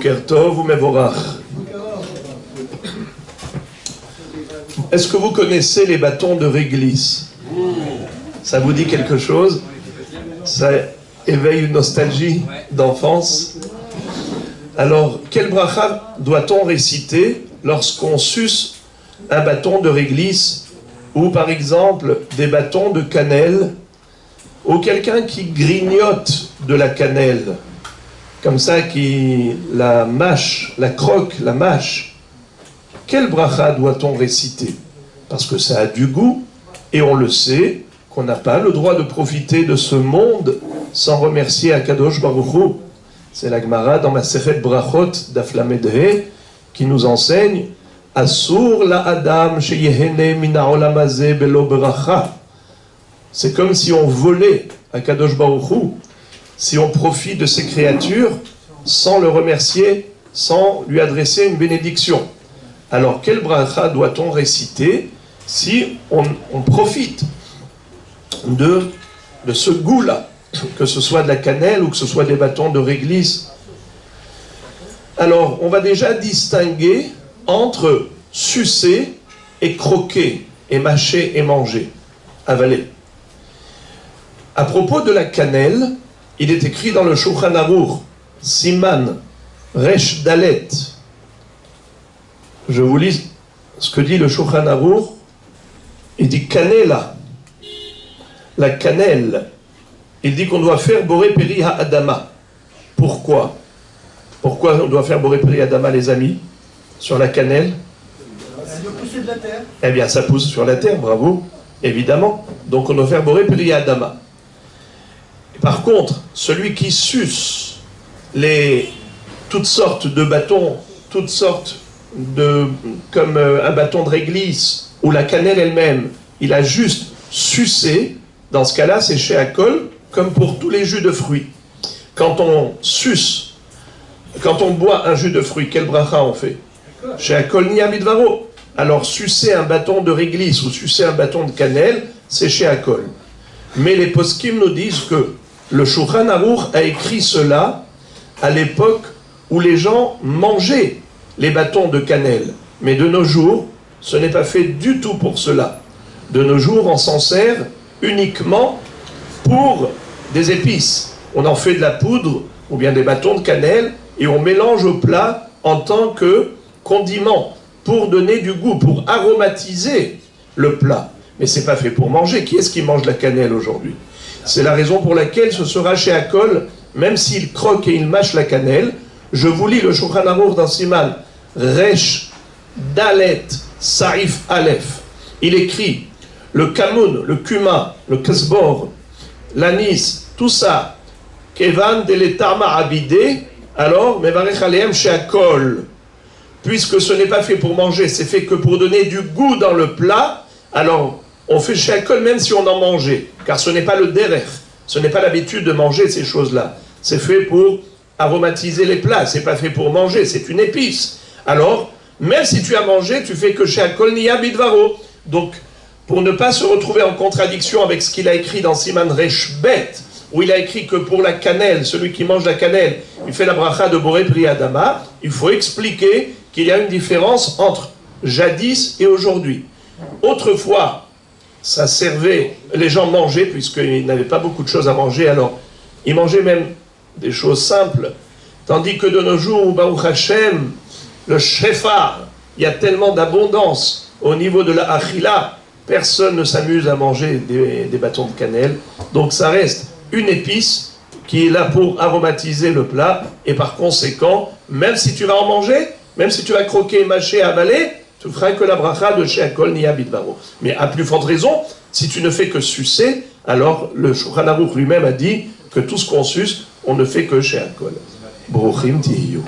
Boker Tov ou Mevorach. Est-ce que vous connaissez les bâtons de réglisse? Ça vous dit quelque chose? Ça éveille une nostalgie d'enfance. Alors, quel bracha doit-on réciter lorsqu'on suce un bâton de réglisse ou par exemple des bâtons de cannelle ou quelqu'un qui grignote de la cannelle, comme ça, qui la mâche, la croque, la mâche? Quel bracha doit-on réciter? Parce que ça a du goût et on le sait qu'on n'a pas le droit de profiter de ce monde sans remercier Akadosh Baruch Hu. C'est la Gemara dans Masechet Brachot d'Af Lamed He qui nous enseigne Asur la Adam sheyehene min ha'olam hazeh belo bracha. C'est comme si on volait Akadosh Baruch Hu, si on profite de ces créatures sans le remercier, sans lui adresser une bénédiction. Alors quel bracha doit-on réciter si on profite de ce goût-là, que ce soit de la cannelle ou que ce soit des bâtons de réglisse? Alors, on va déjà distinguer entre sucer et croquer, et mâcher et manger, avaler. À propos de la cannelle, il est écrit dans le Shulchan Aruch, Siman, Resh Dalet. Je vous lis ce que dit le Shulchan Aruch. Il dit cannella, la cannelle. Il dit qu'on doit faire Boré Peri Ha'adama. Pourquoi? Pourquoi on doit faire Boré Peri Ha'adama, les amis, sur la cannelle? Ça doit pousser de la terre. Eh bien, ça pousse sur la terre, bravo, évidemment. Donc on doit faire Boré Peri Ha'adama. Par contre, celui qui suce toutes sortes de bâtons, toutes sortes comme un bâton de réglisse, ou la cannelle elle-même, il a juste sucé, dans ce cas-là, c'est chez Akol, comme pour tous les jus de fruits. Quand on suce, quand on boit un jus de fruits, quel bracha on fait? Chez Akol ni Amidvaro. Alors, sucer un bâton de réglisse ou sucer un bâton de cannelle, c'est chez Akol. Mais les poskim nous disent que le Shulchan Aruch a écrit cela à l'époque où les gens mangeaient les bâtons de cannelle. Mais de nos jours, ce n'est pas fait du tout pour cela. De nos jours, on s'en sert uniquement pour des épices. On en fait de la poudre ou bien des bâtons de cannelle et on mélange au plat en tant que condiment pour donner du goût, pour aromatiser le plat. Mais c'est pas fait pour manger. Qui est-ce qui mange la cannelle aujourd'hui? C'est la raison pour laquelle ce sera chez Akol, même s'il croque et il mâche la cannelle. Je vous lis le Shulchan Aruch dans Siman Resh Dalet Saif Aleph. Il écrit le kamoun, le cumin, le kasbor, l'anis, tout ça, kevan deletama abidé, alors mevarech aleem sheakol. Puisque ce n'est pas fait pour manger, c'est fait que pour donner du goût dans le plat, alors on fait sheakol même si on en mangeait, car ce n'est pas le derech, ce n'est pas l'habitude de manger ces choses-là. C'est fait pour aromatiser les plats, c'est pas fait pour manger, c'est une épice. Alors, même si tu as mangé, tu fais que sheakol niya bidvaro. Donc, pour ne pas se retrouver en contradiction avec ce qu'il a écrit dans Siman Resh Bet, où il a écrit que pour la cannelle, celui qui mange la cannelle, il fait la bracha de Boré Pri Adama, il faut expliquer qu'il y a une différence entre jadis et aujourd'hui. Autrefois, ça servait, les gens mangeaient, puisqu'ils n'avaient pas beaucoup de choses à manger, alors ils mangeaient même des choses simples, tandis que de nos jours, Baruch Hashem, le shefar, il y a tellement d'abondance au niveau de la achila, personne ne s'amuse à manger des bâtons de cannelle, donc ça reste une épice qui est là pour aromatiser le plat, et par conséquent, même si tu vas en manger, même si tu vas croquer, mâcher, avaler, tu ne feras que la bracha de sheakol niya bidvaro. Mais à plus forte raison, si tu ne fais que sucer, alors le Shulchan Aruch lui-même a dit que tout ce qu'on suce, on ne fait que sheakol. Bruchim tihiyu.